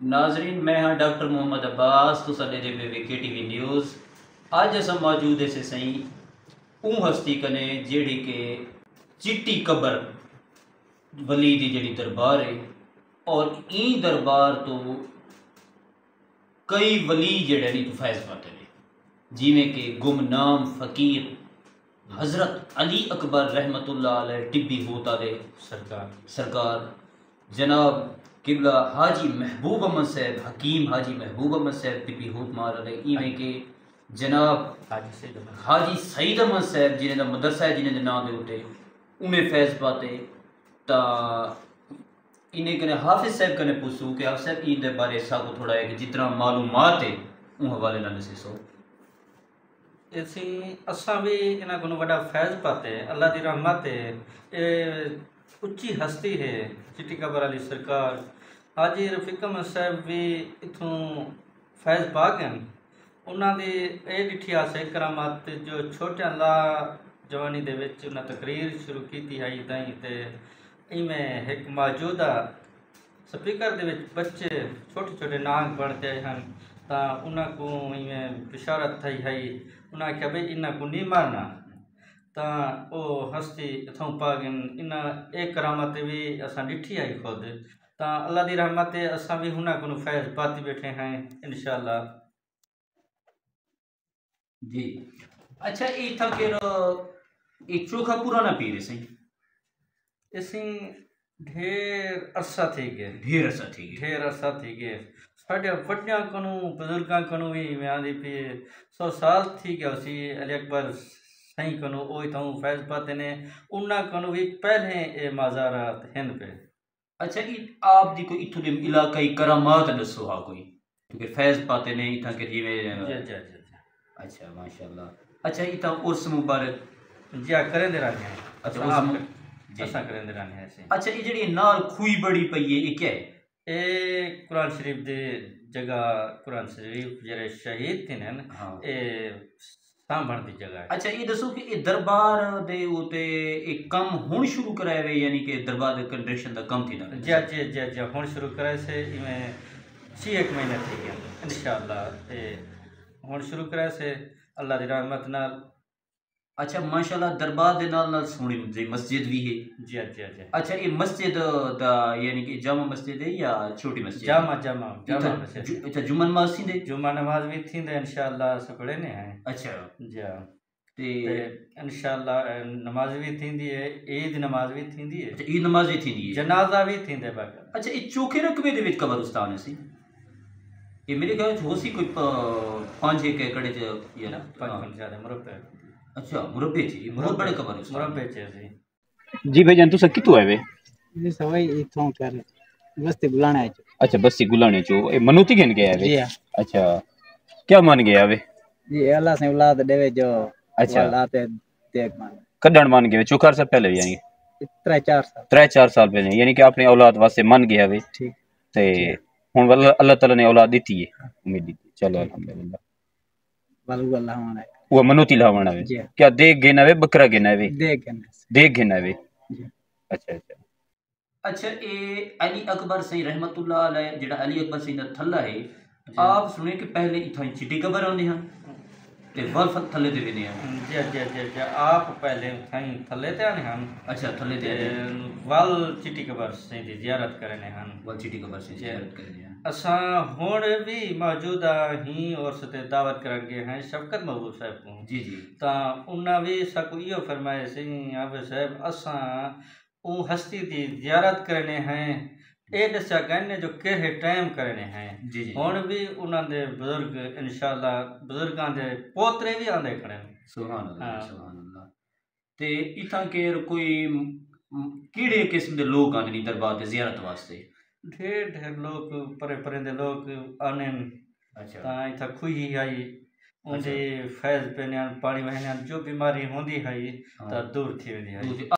नाजरीन, मैं हाँ डॉक्टर मोहम्मद अब्बास तो सदे दे पे KTV न्यूज़। अज अस मौजूद से सही ऊ हस्ती कने जेड़ी के चिट्टी कबर वली दी जेड़ी दरबार है और ई दरबार तो कई वली जेड़े नहीं तो फैज़ पाते ने, जिमें कि गुमनाम फ़कीर हज़रत अली अकबर रहमतुल्लाह अलैह टिब्बी होता दे सरकार जनाब किबला हाजी महबूब अहमद साहब, हकीम हाजी महबूब अहमद साहब टिब्बी होत मार रहे, इवें के जनाब हाजी सईद अहमद साहब जिन्हें दा मदरसा है जिन्हें नाम दे उठे उन्हें फैज़ पाते ता इन्हें कने हाफिज साहब कने पूछूं कि हाफिज साहब इन दे बारे साको थोड़ा है कि जितना मालूमात है उन हवाले नाल दसो। इसी असा भी इन्हों को बड़ा फैज़ पाते अल्लाह की रहमत है। ये उच्ची हस्ती है चिट्टी कबर अली सरकार हाजी रफीक अहमद साहब भी इथों फैज़ पा गए। उन्होंने ये डिठी आसे करामात जो छोटे अल्लाह जवानी दे विच उन्हें तकरीर शुरू की थी आई ताई ते इमें एक मौजूदा स्पीकर दे विच बच्चे छोटे छोटे नाग बनते हैं तो उनको इवें बिशारत थी है उन्हें आख्या भाई इन्हों को नहीं मारना तो वो हस्ती इतों पा गए। इन एक करामत भी असा डिठी आई खुद तो अल्लाह की रहमत है असा भी उन्होंने को फैज़ पाती बैठे हैं इंशाअल्लाह जी। अच्छा ये था कि एक चोखा पुराना पीर है सही इसी ढेर अरसा थी गए ढेर अरसा थी गए साढ़े वड्या कनु बुजुर्गां कनु भी मैं आदि पे 100 साल थी गया उसी अली अकबर सही कनु ओ इथों फैज़ पाते ने उन्ना कनु भी पहले ए माज़ारात हैं पे। अच्छा ये आप दी कोई इथों दे इलाकाई करामात दसो हा कोई क्योंकि फैज़ पाते ने इथा के जिवें जी। अच्छा माशाल्लाह। अच्छा इथा उर्स मुबारक जी करें दे रहे हैं। अच्छा उर्स जी असा करें दे रहे हैं ऐसे। अच्छा ये जेडी नाल खुई बड़ी पई है ये क्या है? ए कुरान शरीफ दे जगह कुरान शरीफ जरे शहीद थे ने हाँ ए सांभण दी जगह है। अच्छा ये दसो कि ये दरबार दे उते एक कम हुण शुरू कराया वे यानी कि दरबार दे कंस्ट्रक्शन दा कम थी ना जी हुण शुरू कराए से इमें 6 महीने थी गया इंशाअल्लाह ए हुण शुरू कराए से अल्लाह दी रहमत नाल। अच्छा माशाल्लाह दरबार दे नाल सोहनी जी मस्जिद भी है। जी। अच्छा ये मस्जिद दा यानी कि जामा मस्जिद है या छोटी मस्जिद? जामा मस्जिद। अच्छा जुम्मा नमाज थी दे जुम्मा नमाज भी थी दे इंशाअल्लाह सकड़े ने हैं। अच्छा जी ते इंशाअल्लाह नमाज भी थींदी है ईद नमाज भी थींदी है। ईद नमाज भी थींदी है जनाजा भी थींदे बाकी। अच्छा ये चोखे रकबे दे विच कब्रिस्तान है सी ये मेरे ख्याल हो सी कोई 5-1 एकड़ च या 5 ज्यादा मुरब्बे। अच्छा मुरब्बे ची बहुत बड़े कब्रिस्तान मुरब्बे च जी। जी भाईजान तुसा कितों आए वे? जी सवाई इथों कर बस्ती बुलाने आए। अच्छा बस्ती गुलाने चो ए मनोती घेन गया वे? जी हाँ। अच्छा क्या मान गया वे? जी अल्लाह से औलाद देवे जो अच्छा औलाद देख मान कदण मान गया वे चोकार से पहले यानी 3-4 साल 3-4 साल पहले यानी कि आपने औलाद वास्ते मान गया वे ठीक ते हुन अल्लाह ताला ने औलाद दी है उम्मीद दी चलो अल्हम्दुलिल्लाह वालू अल्लाह माने वो मनोती लावना वे जी क्या देख गेना वे बकरा गेना वे देख गेना वे जी। अच्छा अच्छा ये अली अकबर सही रहमतुल्लाह अलैह जेड़ा अली अकबर सही दा थल्ला है आप सुने कि पहले इथां चिट्टी कबर आंदे हैं ते वल थल्ले ते वेंदे हैं। जी आप पहले थाई थल्ले ते आने हम। अच्छा थल्ले ते वल चिट्टी कबर से दी जियारत करने हम वल चिट्टी कबर से जियारत करने हैं। असा हुण भी मौजूदा ही और सते दावत करगे हैं शफकत महबूब साहब को जी ता उन्ना भी सको इयो फरमाए सी अब साहब असा ऊ हस्ती दी जियारत करने हैं ए दस्या कहने जो केरे टाइम करने हैं जी हुण भी उन्हां दे बुजुर्ग इंशाअल्लाह बुजुर्गां दे पोतरे भी आंदे खड़े सुभान अल्लाह ते इथां केर कोई कीड़े किस्म दे लोग आंदे नी दरबार ते जियारत वास्ते? ढेर लोग परे दे लोग आने। अच्छा ता इथा खुही आई उनके फैज़ पे पानी वहने जो बीमारी होंदी है ता दूर थी वेंदी है।